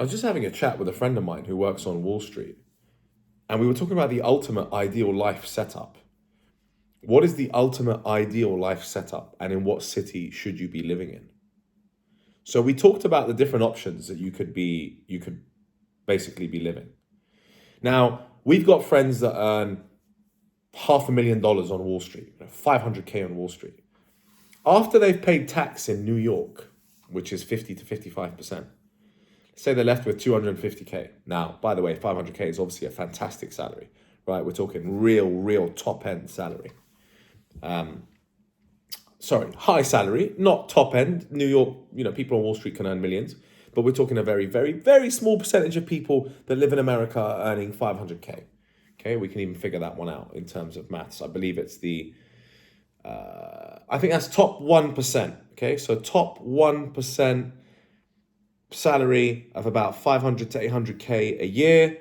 I was just having a chat with a friend of mine who works on Wall Street, and we were talking about the ultimate ideal life setup. What is the ultimate ideal life setup, and in what city should you be living in? So we talked about the different options that you could basically be living. Now, we've got friends that earn $500,000 on Wall Street, 500K on Wall Street. After they've paid tax in New York, which is 50 to 55%, say they're left with 250K. Now, by the way, 500K is obviously a fantastic salary, right? We're talking real top end salary. High salary, not top end. New York, people on Wall Street can earn millions, but we're talking a very small percentage of people that live in America are earning 500K. Okay, we can even figure that one out in terms of maths. I believe it's I think that's top 1%. Okay, so top 1% salary of about 500 to 800K a year.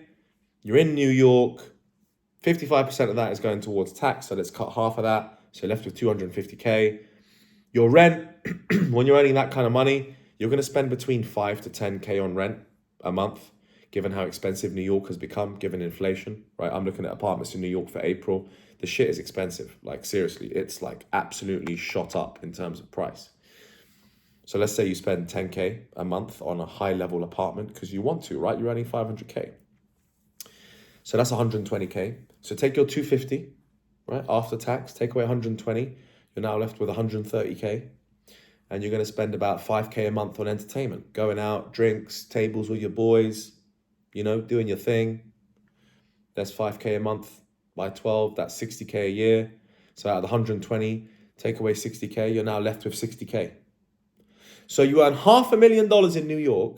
You're in New York. 55% of that is going towards tax, so let's cut half of that. So you're left with 250K. Your rent, when you're earning that kind of money, you're going to spend between 5 to 10K on rent a month, given how expensive New York has become, given inflation, right? I'm looking at apartments in New York for April. The shit is expensive. Like, seriously, it's like absolutely shot up in terms of price. So let's say you spend 10K a month on a high level apartment because you want to, right? You're earning 500K. So that's 120K. So take your 250, right? After tax, take away 120. You're now left with 130K. And you're going to spend about 5K a month on entertainment, going out, drinks, tables with your boys, doing your thing. That's 5K a month by 12. That's 60K a year. So out of the 120, take away 60K, you're now left with 60K. So you earn $500,000 in New York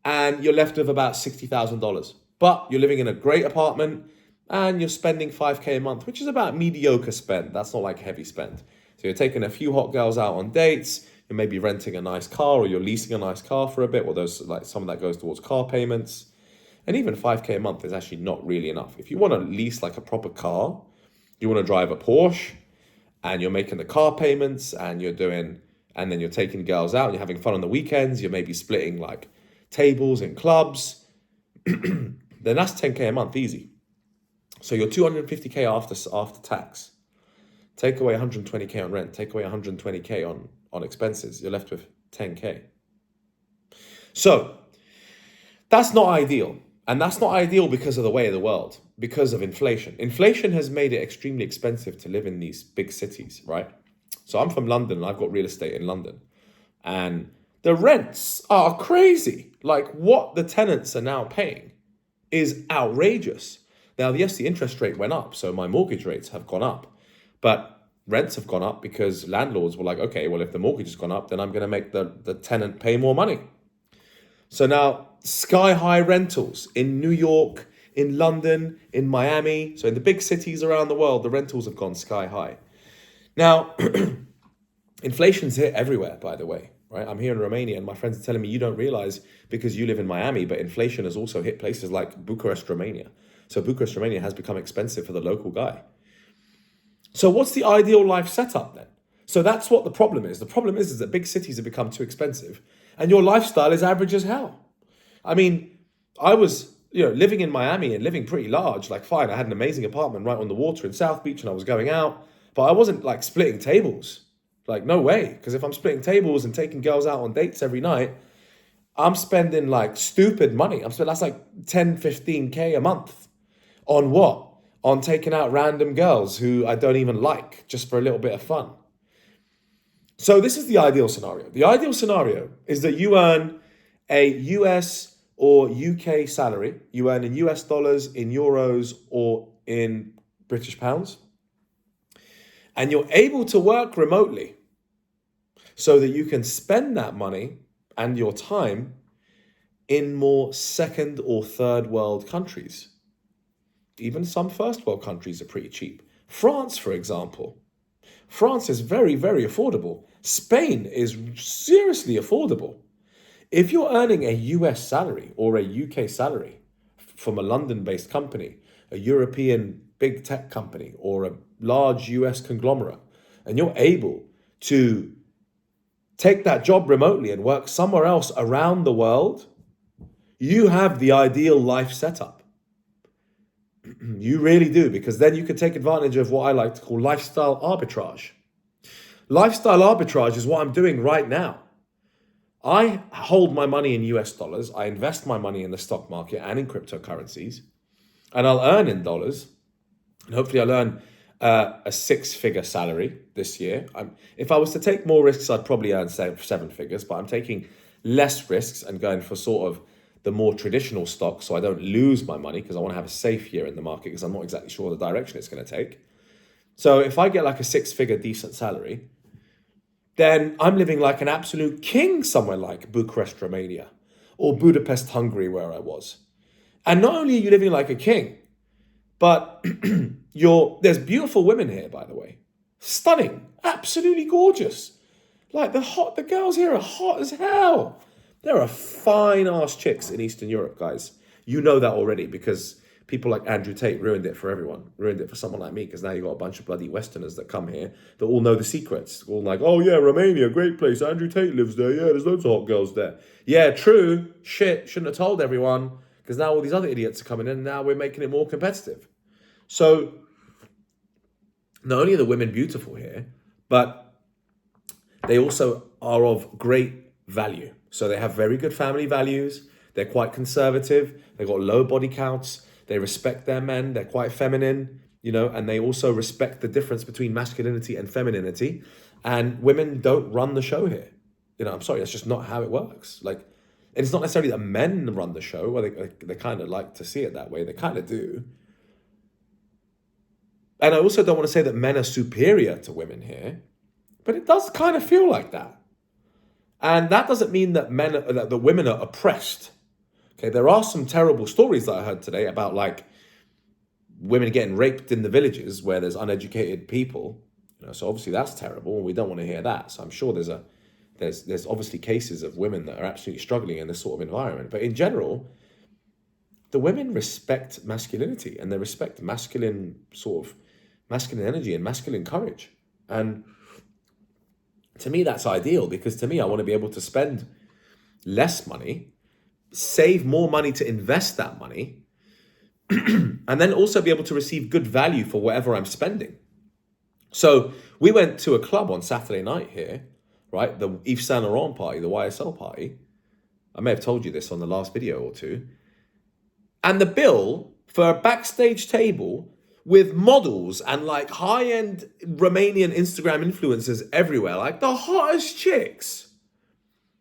and you're left with about $60,000. But you're living in a great apartment and you're spending 5K a month, which is about mediocre spend. That's not like heavy spend. So you're taking a few hot girls out on dates, you're maybe renting a nice car or you're leasing a nice car for a bit, or some of that goes towards car payments. And even 5K a month is actually not really enough. If you want to lease like a proper car, you want to drive a Porsche and you're making the car payments and then you're taking girls out, you're having fun on the weekends, you're maybe splitting like tables in clubs, then that's 10K a month easy. So you're 250K after tax. Take away 120K on rent, take away 120K on expenses, you're left with 10K. So that's not ideal. And that's not ideal because of the way of the world, because of inflation. Inflation has made it extremely expensive to live in these big cities, right? So I'm from London and I've got real estate in London. And the rents are crazy. Like what the tenants are now paying is outrageous. Now, yes, the interest rate went up, so my mortgage rates have gone up. But rents have gone up because landlords were like, okay, well, if the mortgage has gone up, then I'm going to make the tenant pay more money. So now sky high rentals in New York, in London, in Miami. So in the big cities around the world, the rentals have gone sky high. Now, inflation's hit everywhere, by the way, right? I'm here in Romania and my friends are telling me you don't realize because you live in Miami, but inflation has also hit places like Bucharest, Romania. So Bucharest, Romania has become expensive for the local guy. So what's the ideal life setup then? So that's what the problem is. The problem is that big cities have become too expensive and your lifestyle is average as hell. I mean, I was living in Miami and living pretty large, like fine. I had an amazing apartment right on the water in South Beach and I was going out, but I wasn't like splitting tables. Like no way. Because if I'm splitting tables and taking girls out on dates every night, I'm spending like stupid money. That's like 10, 15K a month. On what? On taking out random girls who I don't even like just for a little bit of fun. So this is the ideal scenario. The ideal scenario is that you earn a US or UK salary. You earn in US dollars, in euros, or in British pounds. And you're able to work remotely so that you can spend that money and your time in more second or third world countries. Even some first world countries are pretty cheap. France, for example. France is very affordable. Spain is seriously affordable. If you're earning a US salary or a UK salary from a London-based company, a European big tech company, or a large US conglomerate, and you're able to take that job remotely and work somewhere else around the world, you have the ideal life setup. You really do, because then you can take advantage of what I like to call lifestyle arbitrage. Lifestyle arbitrage is what I'm doing right now. I hold my money in US dollars, I invest my money in the stock market and in cryptocurrencies, and I'll earn in dollars, and hopefully I'll earn a six-figure salary this year. If I was to take more risks, I'd probably earn seven figures, but I'm taking less risks and going for sort of the more traditional stocks so I don't lose my money, because I want to have a safe year in the market because I'm not exactly sure the direction it's going to take. So if I get like a six-figure decent salary, then I'm living like an absolute king somewhere like Bucharest, Romania, or Budapest, Hungary, where I was. And not only are you living like a king, but there's beautiful women here, by the way. Stunning, absolutely gorgeous. Like the girls here are hot as hell. There are fine ass chicks in Eastern Europe, guys. You know that already because people like Andrew Tate ruined it for everyone. Ruined it for someone like me, because now you've got a bunch of bloody Westerners that come here that all know the secrets. All like, oh yeah, Romania, great place. Andrew Tate lives there. Yeah, there's loads of hot girls there. Yeah, true. Shit, shouldn't have told everyone, because now all these other idiots are coming in and now we're making it more competitive. So not only are the women beautiful here, but they also are of great value. So they have very good family values. They're quite conservative. They've got low body counts. They respect their men. They're quite feminine, and they also respect the difference between masculinity and femininity. And women don't run the show here. I'm sorry, that's just not how it works. And it's not necessarily that men run the show, or they kind of like to see it that way. They kind of do. And I also don't want to say that men are superior to women here, but it does kind of feel like that. And that doesn't mean that the women are oppressed. Okay, there are some terrible stories that I heard today about women getting raped in the villages where there's uneducated people. So obviously that's terrible, and we don't want to hear that. So I'm sure there's obviously cases of women that are absolutely struggling in this sort of environment. But in general, the women respect masculinity, and they respect masculine energy and masculine courage. And to me, that's ideal, because to me, I want to be able to spend less money, save more money to invest that money, and then also be able to receive good value for whatever I'm spending. So we went to a club on Saturday night here, right? The Yves Saint Laurent party, the YSL party. I may have told you this on the last video or two. And the bill for a backstage table with models and high-end Romanian Instagram influencers everywhere, the hottest chicks.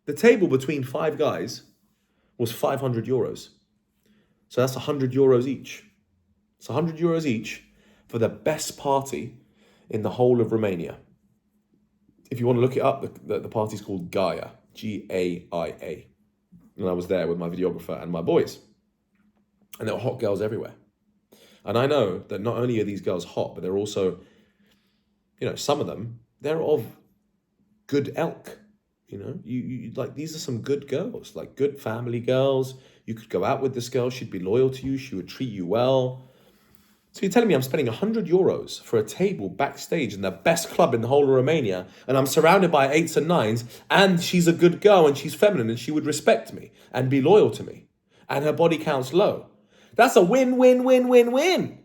The table between 5 guys was 500 euros. So that's 100 euros each. It's 100 euros each for the best party in the whole of Romania. If you want to look it up, the party's called Gaia, Gaia. And I was there with my videographer and my boys. And there were hot girls everywhere. And I know that not only are these girls hot, but they're also, some of them, they're of good elk. You these are some good girls, good family girls. You could go out with this girl. She'd be loyal to you. She would treat you well. So you're telling me I'm spending 100 euros for a table backstage in the best club in the whole of Romania, and I'm surrounded by 8s and 9s, and she's a good girl and she's feminine and she would respect me and be loyal to me, and her body count's low. That's a win, win, win, win, win.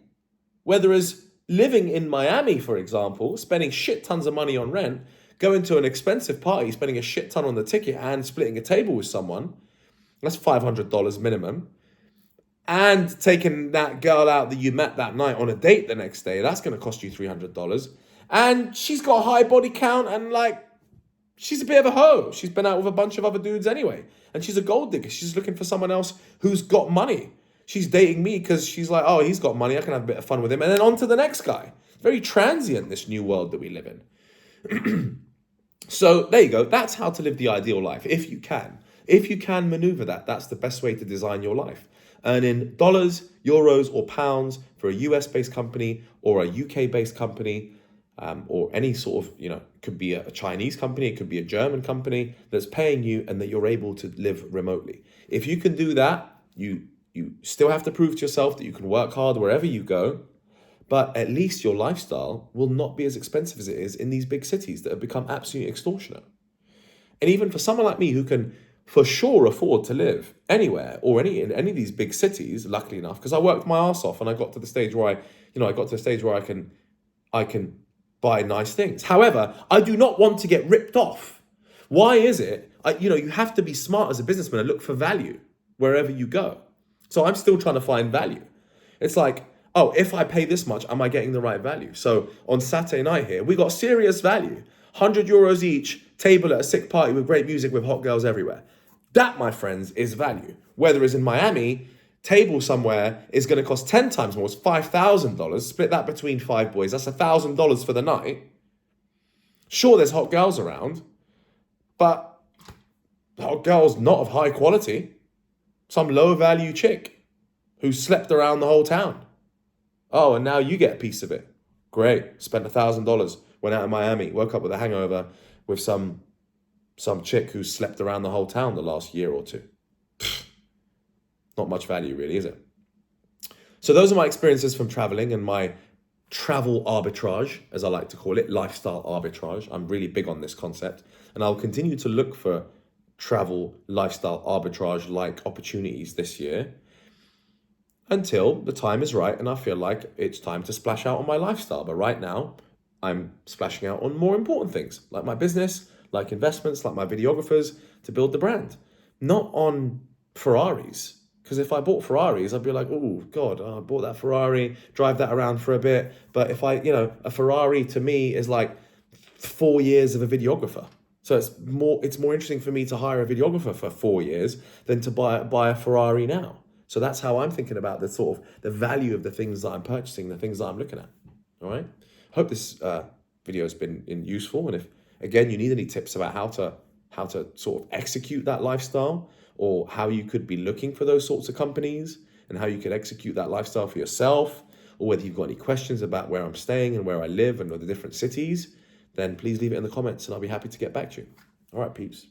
Whereas living in Miami, for example, spending shit tons of money on rent, going to an expensive party, spending a shit ton on the ticket and splitting a table with someone, that's $500 minimum. And taking that girl out that you met that night on a date the next day, that's going to cost you $300. And she's got a high body count and she's a bit of a hoe. She's been out with a bunch of other dudes anyway. And she's a gold digger. She's looking for someone else who's got money. She's dating me because she's like, oh, he's got money. I can have a bit of fun with him. And then on to the next guy. Very transient, this new world that we live in. So there you go. That's how to live the ideal life. If you can. If you can maneuver that, that's the best way to design your life. Earning dollars, euros, or pounds for a US-based company or a UK-based company, or any sort of, could be a Chinese company, it could be a German company that's paying you and that you're able to live remotely. If you can do that, you still have to prove to yourself that you can work hard wherever you go, but at least your lifestyle will not be as expensive as it is in these big cities that have become absolutely extortionate. And even for someone like me who can for sure afford to live anywhere or in any of these big cities, luckily enough, because I worked my ass off and I got to the stage where I can buy nice things. However, I do not want to get ripped off. Why is it? You have to be smart as a businessman and look for value wherever you go. So I'm still trying to find value. It's like, oh, if I pay this much, am I getting the right value? So on Saturday night here, we got serious value. €100 each, table at a sick party with great music with hot girls everywhere. That, my friends, is value. Whether it's in Miami, table somewhere is going to cost 10 times more. It's $5,000. Split that between 5 boys. That's $1,000 for the night. Sure, there's hot girls around, but hot girls not of high quality. Some low value chick who slept around the whole town. Oh, and now you get a piece of it. Great. Spent $1,000. Went out in Miami. Woke up with a hangover with some chick who slept around the whole town the last year or two. Not much value really, is it? So those are my experiences from traveling and my travel arbitrage, as I like to call it, lifestyle arbitrage. I'm really big on this concept, and I'll continue to look for travel lifestyle arbitrage like opportunities this year until the time is right and I feel like it's time to splash out on my lifestyle. But right now, I'm splashing out on more important things like my business, like investments, like my videographers to build the brand, not on Ferraris. Because if I bought Ferraris, I'd be like, oh, God, I bought that Ferrari, drive that around for a bit. But if a Ferrari to me is like 4 years of a videographer. So it's more interesting for me to hire a videographer for 4 years than to buy a Ferrari now. So that's how I'm thinking about the value of the things that I'm purchasing, the things that I'm looking at. All right. Hope this video has been useful. And if, again, you need any tips about how to sort of execute that lifestyle, or how you could be looking for those sorts of companies and how you could execute that lifestyle for yourself, or whether you've got any questions about where I'm staying and where I live and the different cities, then please leave it in the comments and I'll be happy to get back to you. All right, peeps.